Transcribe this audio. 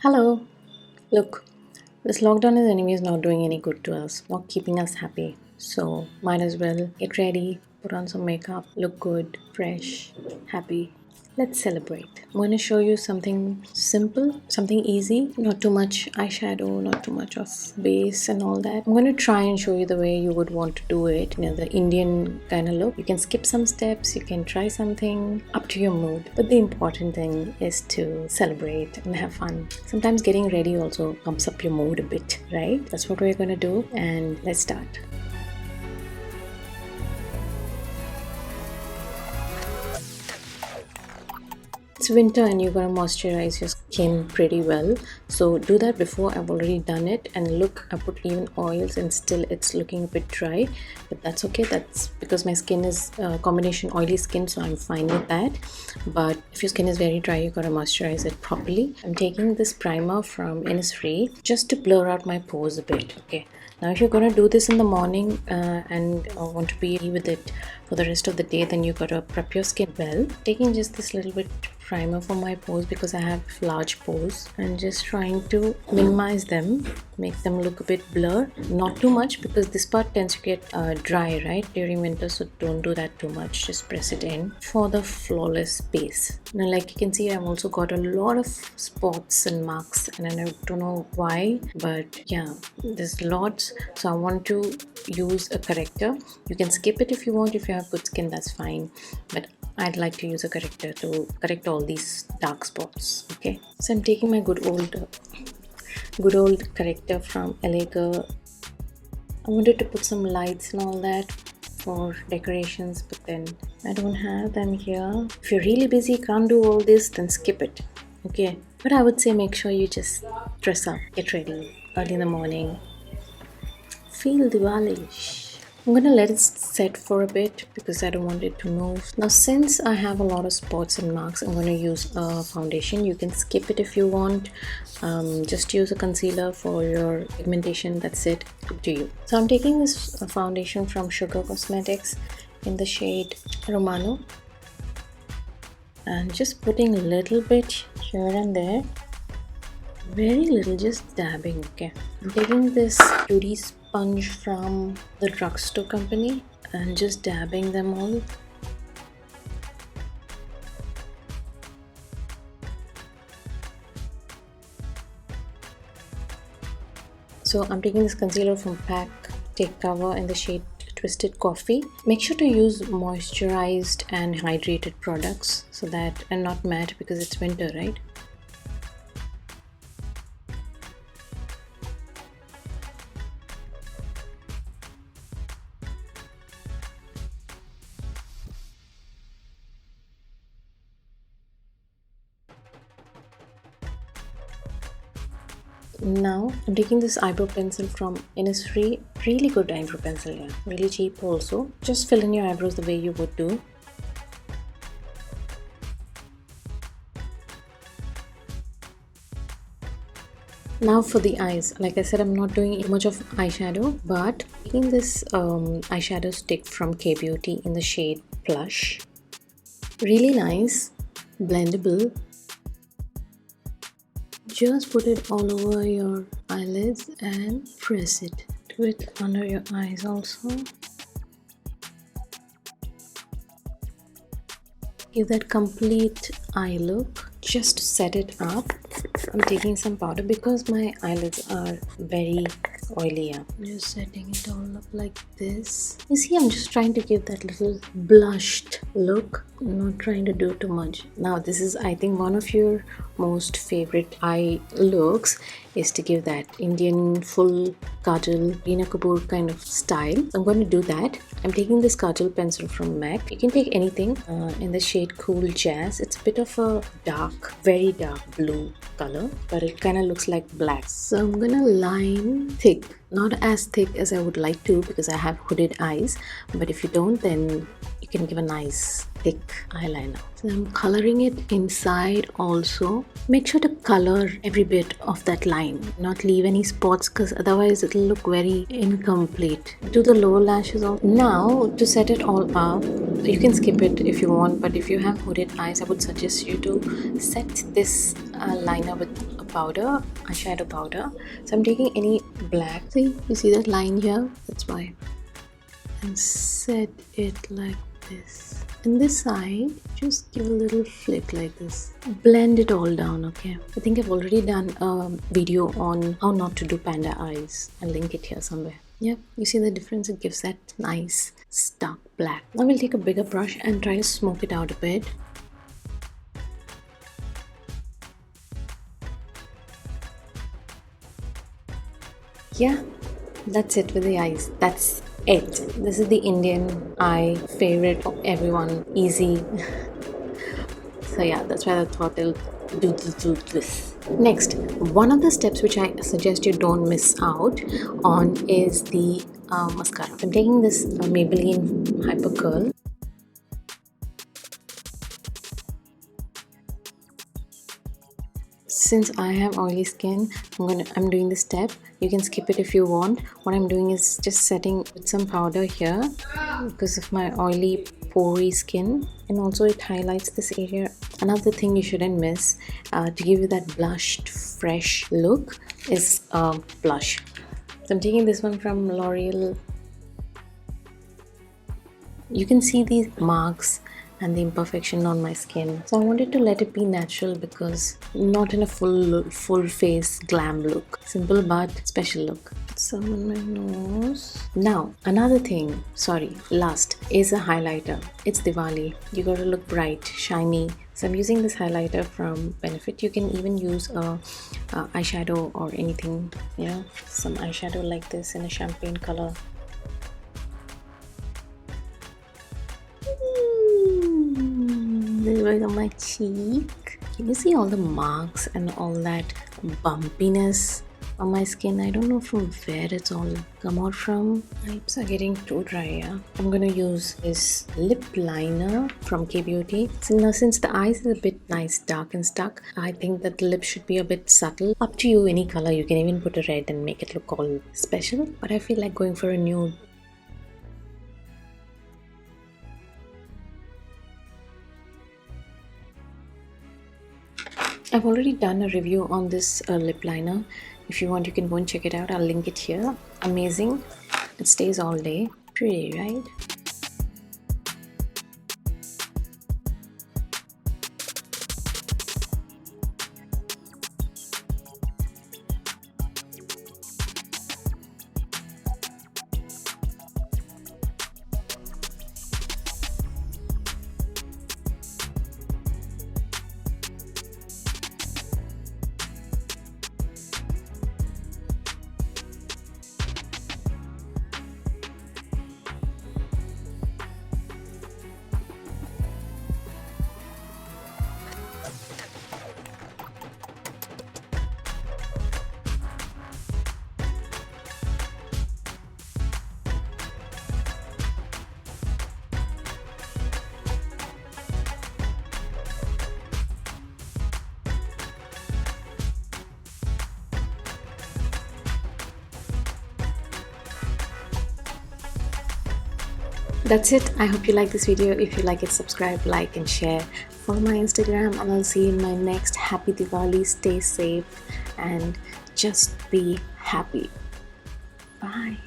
Hello. Look, this lockdown is anyways not doing any good to us, not keeping us happy. So might as well get ready, put on some makeup, look good, fresh, happy. Let's celebrate. I'm going to show you something simple, something easy, not too much eyeshadow, not too much of base and all that. I'm going to try and show you the way you would want to do it, the Indian kind of look. You can skip some steps, you can try something, up to your mood. But the important thing is to celebrate and have fun. Sometimes getting ready also pumps up your mood a bit, right? That's what we're going to do, and let's start. It's winter and you're going to moisturize your skin pretty well, so do that before. I've already done it, and look, I put even oils and still it's looking a bit dry, but that's okay. That's because my skin is combination oily skin, so I'm fine with that. But if your skin is very dry, you got to moisturize it properly. I'm taking this primer from Innisfree just to blur out my pores a bit. Okay, now if you're going to do this in the morning and want to be with it for the rest of the day, then you got to prep your skin well. Taking just this little bit primer for my pores because I have large pores, and just trying to minimize them, make them look a bit blur, not too much because this part tends to get dry right during winter, so don't do that too much. Just press it in for the flawless base. Now like you can see, I've also got a lot of spots and marks, and I don't know why, but yeah, there's lots. So I want to use a corrector. You can skip it if you want. If you have good skin, that's fine, but I'd like to use a corrector to correct all these dark spots. Okay, so I'm taking my good old corrector from LA Girl. I wanted to put some lights and all that for decorations, but then I don't have them here. If you're really busy, can't do all this, then skip it. Okay, but I would say make sure you just dress up, get ready early in the morning, feel Diwali-ish. I'm gonna let it set for a bit because I don't want it to move. Now since I have a lot of spots and marks, I'm gonna use a foundation. You can skip it if you want. Just use a concealer for your pigmentation. That's it, up to you. So I'm taking this foundation from Sugar Cosmetics in the shade Romano, and just putting a little bit here and there. Very little, just dabbing. Okay, I'm taking this beauty sponge from the Drugstore company and just dabbing them all. So I'm taking this concealer from PAC Take Cover in the shade Twisted Coffee. Make sure to use moisturized and hydrated products, so that, and not matte because it's winter, right? Now I'm taking this eyebrow pencil from Innisfree. Really good eyebrow pencil, yeah, really cheap also. Just fill in your eyebrows the way you would do. Now for the eyes, like I said, I'm not doing much of eyeshadow, but taking this eyeshadow stick from K-Beauty in the shade Plush. Really nice, blendable. Just put it all over your eyelids and press it. Do it under your eyes also. Give that complete eye look. Just to set it up, I'm taking some powder because my eyelids are very oily. I'm just setting it all up like this. You see, I'm just trying to give that little blushed look. I'm not trying to do too much. Now this is, I think, one of your most favorite eye looks is to give that Indian full kajal, Reena Kapoor kind of style. So I'm going to do that. I'm taking this kajal pencil from MAC. You can take anything in the shade Cool Jazz. It's a bit of a dark, very dark blue color, but it kind of looks like black. So I'm gonna line thick, not as thick as I would like to because I have hooded eyes, but if you don't, then you can give a nice thick eyeliner. So I'm coloring it inside also. Make sure to color every bit of that line, not leave any spots, because otherwise it'll look very incomplete. Do the lower lashes also. Now to set it all up, you can skip it if you want, but if you have hooded eyes, I would suggest you to set this a liner with a powder, eyeshadow powder. So I'm taking any black. See, you see that line here? That's why. And set it like this. And this side, just give a little flick like this. Blend it all down, okay? I think I've already done a video on how not to do panda eyes. I'll link it here somewhere. Yeah, you see the difference? It gives that nice stark black. Now we'll take a bigger brush and try to smoke it out a bit. Yeah, that's it with the eyes. That's it. This is the Indian eye favorite of everyone. Easy. So yeah, that's why I thought I'll do this. Next, one of the steps which I suggest you don't miss out on is the mascara. I'm taking this Maybelline Hyper Curl. Since I have oily skin, I'm doing this step. You can skip it if you want. What I'm doing is just setting with some powder here because of my oily porey skin, and also it highlights this area. Another thing you shouldn't miss to give you that blushed fresh look is blush. So I'm taking this one from L'Oreal. You can see these marks and the imperfection on my skin, so I wanted to let it be natural because not in a full face glam look. Simple but special look. Some on my nose. Now another thing, last is a highlighter. It's Diwali, you gotta look bright, shiny. So I'm using this highlighter from Benefit. You can even use a eyeshadow or anything, some eyeshadow like this in a champagne color. This was on my cheek. Can you see all the marks and all that bumpiness on my skin? I don't know from where it's all come out from. My lips are getting too dry. I'm gonna use this lip liner from K-Beauty. So now, since the eyes is a bit nice, dark and stuck, I think that the lips should be a bit subtle. Up to you, any color. You can even put a red and make it look all special. But I feel like going for a nude. I've already done a review on this lip liner. If you want, you can go and check it out. I'll link it here. Amazing. It stays all day. Pretty, right? That's it. I hope you like this video. If you like it, subscribe, like and share. Follow my Instagram, and I'll see you in my next Happy Diwali. Stay safe and just be happy. Bye.